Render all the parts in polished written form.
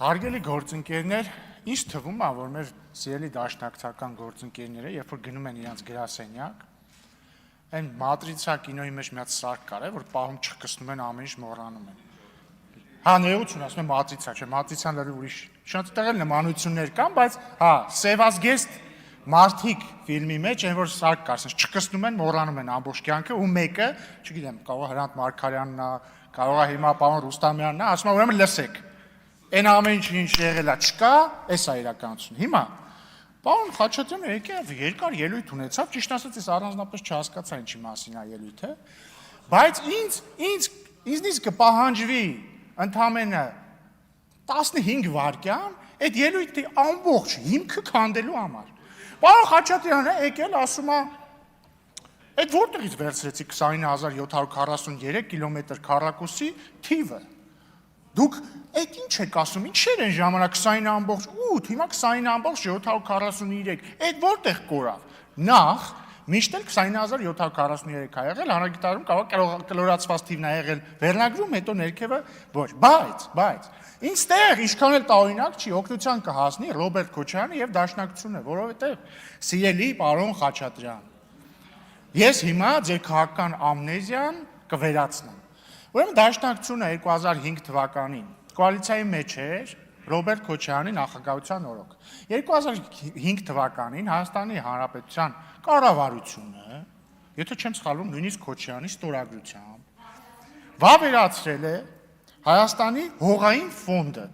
Հարգելի գործընկերներ, ինչ թվում է, որ մեր սիրելի դաշնակցական գործընկերները, երբ որ գնում են իրենց գրասենյակ, այն մատրիցա կինոյի մեջ մի հատ սարք կար, որ պահում չխկսնում են, ամեն ինչ մոռանում են։ Հա, ներողություն, ասում եմ մատրիցա, չէ, մատրիցան լրիվ ուրիշ։ Շատ տեղել նմանություններ կան, բայց հա, Սևազգեստ մարդիկ ֆիլմի մեջ այն որ սարք կար, ասես չխկսնում են, մոռանում են ամբողջ կյանքը ու մեկը, չգիտեմ, կարող է Հրանտ Մարգարյանն է, կարող է հիմա պարոն Ռուստամյանն է, ասում է ուրեմն լսեք։ Այն ամեն ինչ եղել է չկա, էս է իրականություն։ Հիմա պարոն Խաչատրյանը եկավ երկար ելույթ ունեցավ, ճիշտ ասած ես առանձնապես չհասկացա ինչի մասին է ելույթը, բայց ինձնից կպահանջվի ընդամենը 15 վայրկյան այդ ելույթի ամբողջ հիմքը քանդելու համար։ Պարոն Խաչատրյանը եկել ասում է այդ որտեղից վերցրեցի 29743 կիլոմետր քառակուսի թիվը։ Դուք այդ ինչ եք ասում, ինչեր են ժամանակ 20.8, հիմա 20.743, այդ որտեղ կորավ։ Նախ, միշտ էլ 20.743 ա եղել, հանրագիտարում կարող կլորացված թիվն ա եղել վերնագրում, հետո ներքևը ոչ, բայց, ինձտեղ ինչքան էլ տարօրինակ չի, օգնության կհասնի Ռոբերտ Քոչարյանը եւ Դաշնակցությունը, որովհետեւ սիրելի պարոն Խաչատրյան, ես հիմա ձեր քաղաքական ամնեզիան կվերացնեմ։ Ուրեմն Դաշնակցությունը 2005 թվականին կոալիցիայի մեջ էր Ռոբերտ Քոչարյանի նախագահության օրոք։ 2005 թվականին Հայաստանի Հանրապետության կառավարությունը, եթե չեմ սխալվում, նույնիսկ Քոչարյանի ստորագրությամբ, վավերացրել է Հայաստանի հողային ֆոնդը,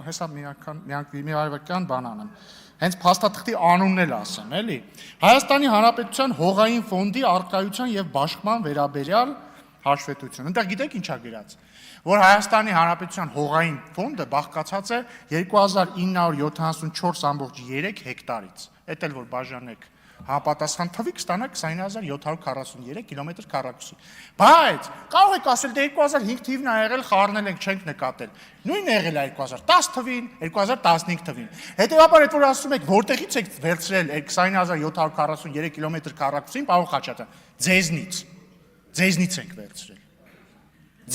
հեսա միայնական բան անեմ, հենց փաստաթղթի անունն էլ ասեմ, էլի, Հայաստանի Հանրապետության հողային ֆոնդի առկայության եւ բաշխման վերաբերյալ հաշվետվություն։ Այնտեղ գիտեք ինչա գրած, որ Հայաստանի Հանրապետության հողային ֆոնդը բաղկացած է 2974.3 հեկտարից։ Էդ էլ որ բաժանեք համապատասխան թվի կստանա 20743 կիլոմետր քառակուսի։ Բայց կարող եք ասել դե 2005 թիվն ա եղել, խառնել ենք, չենք նկատել։ Նույնն եղել է 2010 թվին, 2015 թվին։ Հետևաբար այդ որ ասում եք որտեղից եք վերցրել այդ 20743 կիլոմետր քառակուսին, պարոն Խաչատրյան, ձեզնից ենք վերցրել։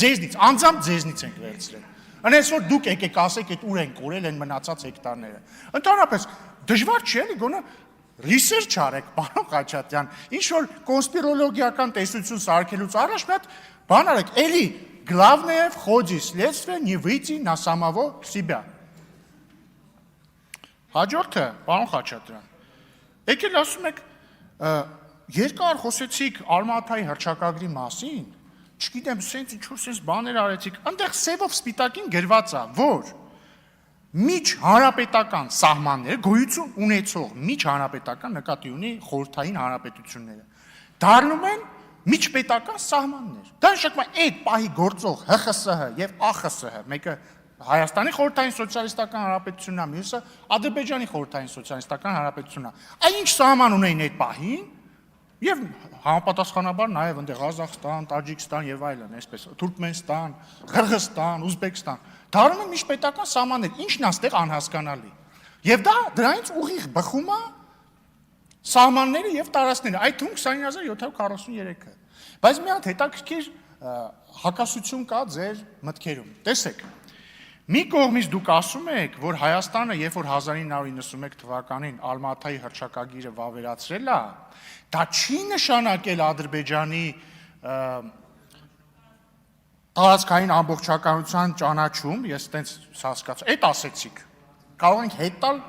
Ձեզնից, անձամբ ձեզնից ենք վերցրել։ Այնպես որ դուք եկեք ասեք այդ ուր են կորել են մնացած հեկտարները։ Ընդհանրապես դժվար չի էլի գոնե research արեք, պարոն Խաչատրյան, ինչ որ կոնսպիրոլոգիական տեսություն սարքելուց առաջ մի հատ բան արեք, էլի главное в ходе следствия не выйти на самого себя։ Հաջորդը, պարոն Խաչատրյան, եկել ասում եք երկար խոսեցիք Արմաթայի հռչակագրի մասին, չգիտեմ, սենց ինչ-որ սենց բաներ արեցիք, այնտեղ սևով սպիտակին գրված է, որ միջհանրապետական սահմանները, գոյություն ունեցող միջհանրապետական նկատի ունի խորհրդային հանրապետությունները, դառնում են միջպետական սահմաններ։ Դա նշանակում է այդ պահի գործող ՀԽՍՀ եւ ԱԽՍՀ, մեկը Հայաստանի խորհրդային սոցիալիստական հանրապետությունն է, մյուսը Ադրբեջանի խորհրդային սոցիալիստական հանրապետությունն է։ Այն ինչ սահման ունեն այդ պահին, եւ համապատասխանաբար նաեւ այնտեղ Ղազախստան, Տաջիկստան եւ այլն, այսպես Թուրքմենստան, Ղրղստան, Ուզբեկստան, դառնում են միջպետական սահմաններ, ինչն է այստեղ անհասկանալի։ Եվ դա դրանից ուղիղ բխում է սահմանները եւ տարածքները, այդ թվում 29743-ը։ Բայց մի հատ հետաքրքիր հակասություն կա ձեր մտքերում։ Տեսեք, մի կողմից դուք ասում եք, որ Հայաստանը, երբ որ 1991 թվականին Ալմաթայի հռչակագիրը վավերացրել է, դա չի նշանակել Ադրբեջանի տարածքային ամբողջականության ճանաչում, ես այտենց հասկացա, այդ ասեցիք, կարող ենք հետ տալ։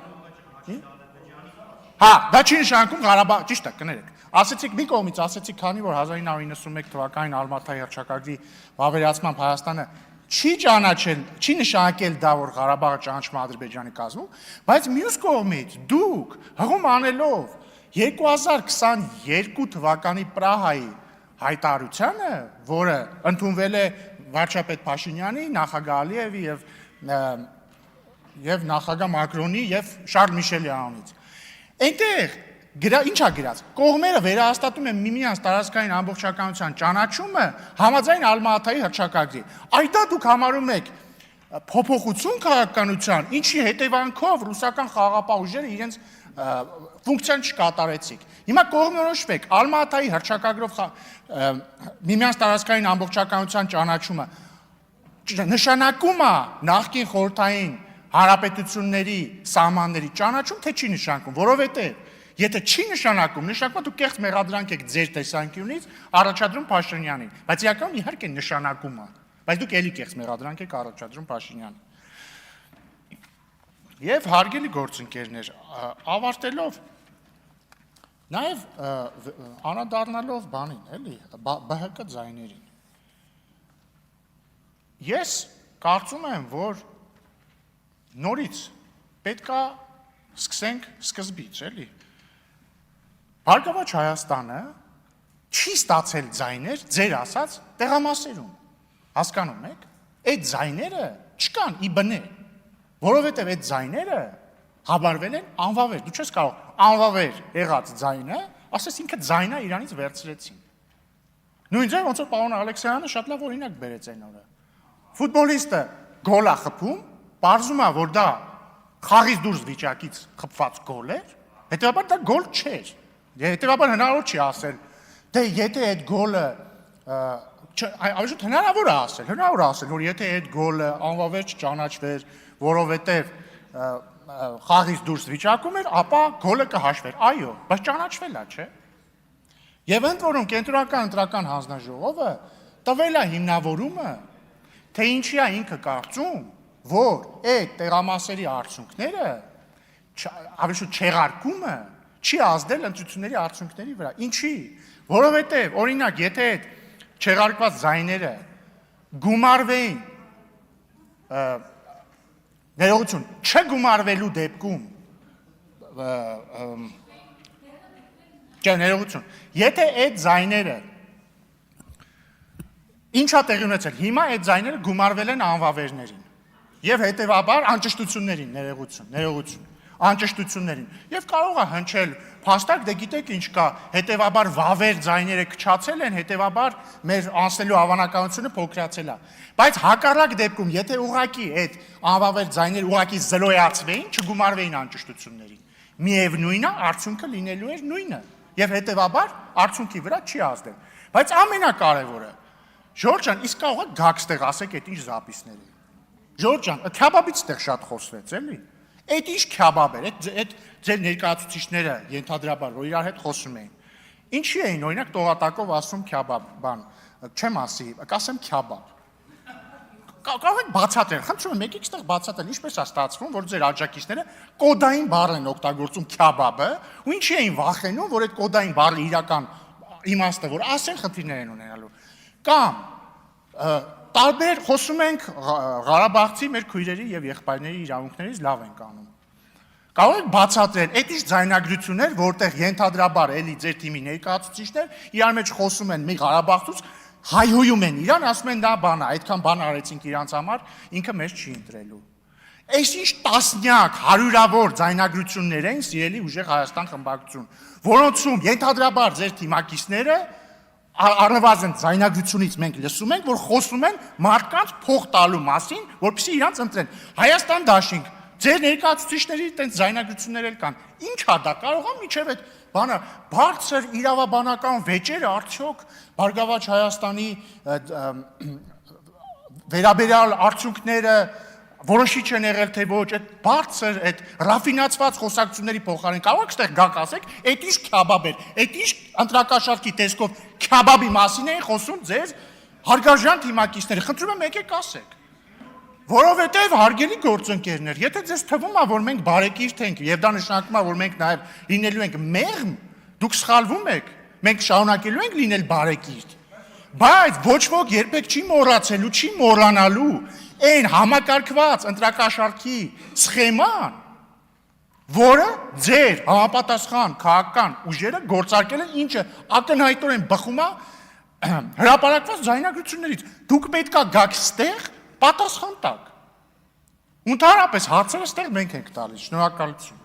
Հա, դա չի նշանակում Ղարաբաղ, ճիշտ է, կներեք։ Ասեցիք մի կողմից, ասեցիք, քանի որ 1991 թվականին Ալմաթայի հռչակագրի վավերացմամբ Հայաստանը չի ճանաչել, չի նշանակել դա, որ Ղարաբաղը ճանաչում է Ադրբեջանի կազմում, բայց մյուս կողմից դուք հղում անելով 2022 թվականի Պրահայի հայտարարությանը, որը ընդունվել է վարչապետ Փաշինյանի, նախագահ Ալիևի եւ նախագահ Մակրոնի եւ Շարլ Միշելի անունից։ Այնտեղ ինչ ա գրած, կողմերը վերահաստատում են միմյանց տարածքային ամբողջականության ճանաչումը համաձայն Ալմաթայի հռչակագրի։ Այդա դուք համարում եք փոփոխություն քաղաքականության, ինչի հետևանքով ռուսական խաղաղապահ ուժերը իրենց ֆունկցիան չկատարեցիք։ Հիմա կողմնորոշվեք Ալմաթայի հռչակագրով միմյանց տարածքային ամբողջականության ճանաչումը նշանակում է նախկին խորհրդային հանրապետությունների սահմանների ճանաչում, թե չի նշանակում, որովհետև եթե չի նշանակում, նշանակում դուք կեղծ մեղադրանք եք ձեր տեսանկյունից առաջադրում Փաշինյանին, բայց իրականում իհարկե նշանակում է, բայց դուք էլի կեղծ մեղադրանք եք առաջադրում Փաշինյանին։ Եվ հարգելի գործընկերներ, ավարտելով նաև անդրադառնալով բանին, էլի, ԲՀԿ ձայներին։ Ես կարծում եմ, որ նորից պետքա սկսենք սկզբից, էլի։ Բարգավաճ Հայաստանը չի ստացել ձայներ ձեր ասած տեղամասերում, հասկանում եք, այդ ձայները չկան ի բնե, որովհետև այդ ձայները հավարվել են անվավեր, դու չես կարող անվավեր եղած ձայնը, ասես ինքը ձայնը իրանից վերցրեցին։ Նույն ձև ոնց որ պարոն Ալեքսյանը շատ լավ օրինակ բերեց այն օրը։ Ֆուտբոլիստը գոլ է խփում, պարզում է, որ դա խաղից դուրս վիճակից խփված գոլ էր, հետևաբար դա գոլ չէր։ Հետևաբար հնարավոր չի ասել, դե եթե այդ գոլը հնարավոր է ասել, որ եթե այդ գոլը անվավեր չճանաչվեր, որովհետև խաղից դուրս վիճակում էր, ապա գոլը կհաշվեր, այո, բայց ճանաչվել է, չէ։ Եվ ընդ որում կենտրոնական ընտրական հանձնաժողովը տվել է հիմնավորումը, թե ինչի է ինքը կարծում, որ այդ տեղամասերի արդյունքները, ավելի շուտ չեղարկումը, չի ազդել ընտրությունների արդյունքների վրա։ Ինչի։ Որովհետև, օրինակ, եթե այդ չեղարկված ձայները գումարվեին, ներողություն, չգումարվելու դեպքում, ներողություն, եթե այդ ձայները, ինչա տեղի ունեցել, հիմա այդ ձայները գումարվել են անվավերներին և հետևաբար անճշտություններին, ներողություն, անճշտություններին, և կարող է հնչել փաստակ, դե գիտեք ինչ կա, հետևաբար վավեր ձայները քչացել են, հետևաբար մեր անցնելու հավանականությունը փոքրացել է, բայց հակառակ դեպքում, եթե ուղղակի այդ անվավեր ձայները ուղղակի զրոյացվեին, չգումարվեին անճշտություններին, միևնույն է, արդյունքը լինելու էր նույնը, և հետևաբար արդյունքի վրա չի ազդել, բայց ամենակարևորը, Ժորժ ջան, իսկ կարող եք գաք ստեղ ասեք այդ ինչ զապիսներ է։ Ժորժ ջան, քյաբաբից ստեղ շատ խոսվեց, էլի։ Այդ ինչ քյաբաբ էր, այդ ձեր ներկայացուցիչները ենթադրաբար, որ իրար հետ խոսում էին։ Ինչի էին, օրինակ, տողատակով ասում քյաբաբ, բան, չեմ ասի, կասեմ քյաբաբ։ Կարող եք բացատրել, խնդրում եմ, եկեք ստեղ բացատրել, ինչպես է ստացվում, որ ձեր աջակիցները կոդային բառ են օգտագործում քյաբաբը, ու ինչի էին վախենում, որ այդ կոդային բառի իրական իմաստը, որ ասեն, խնդիրներ են ունենալու։ Կամ տարբեր խոսում ենք Ղարաբաղցի մեր քույրերի եւ եղբայրների իրավունքներից լավ ենք անում։ Կարող եք բացատրել, այդ ինչ ձայնագրություններ, որտեղ ենթադրաբար էլի ձեր թիմի ներկայացուցիչներ իրար մեջ խոսում են մի Ղարաբաղցուց, հայհոյում են իրան, ասում են դա բան է, այդքան բան արեցինք իրանց համար, ինքը մեզ չի ընտրելու։ Այս ինչ տասնյակ, հարյուրավոր ձայնագրություններ են, սիրելի ուժեղ Հայաստան խմբակցություն, որոնցում ենթադրաբար ձեր թիմակիցները առնվազն ձայնագրությունից մենք լսում ենք, որ խոսում են մարդկանց փող տալու մասին, որպեսզի իրանց ընտրեն։ Հայաստան դաշինք, ձեր ներկայացուցիչների այդպես ձայնագրություններ էլ կան։ Ինչ է դա, կարող է միջև այդ բանը բարձր իրավաբանական վեճերը արդյոք Բարգավաճ Հայաստանի վերաբերյալ արդյունքները որոշիչ են եղել թե ոչ, այդ բարձր, այդ ռաֆինացված խոսակցությունների փոխարեն կարող եք ստեղ գաք ասեք, այդ ինչ քյաբաբ էր, այդ ինչ ընտրակաշարքի տեսքով քյաբաբի մասին էին խոսում ձեր հարգարժան թիմակիցները, խնդրում եմ եկեք ասեք։ Որովհետև հարգելի գործընկերներ, եթե ձեզ թվում է, որ մենք բարեկիրթ ենք եւ դա նշանակում է, որ մենք նաեւ լինելու ենք մեղմ, դուք սխալվում եք, մենք շարունակելու ենք լինել բարեկիրթ։ Բայց ոչ ոք երբեք չի մոռացելու, չի մոռանալու այն համակարգված ընտրակաշարքի սխեման, որը ձեր համապատասխան քաղաքական ուժերը գործարկել են, ինչը ակնհայտորեն բխում է հրապարակված ձայնագրություններից։ Դուք պետքա գաք ստեղ պատասխան տաք։ Ընդհանրապես հարցերը ստեղ մենք ենք տալիս։ Շնորհակալություն։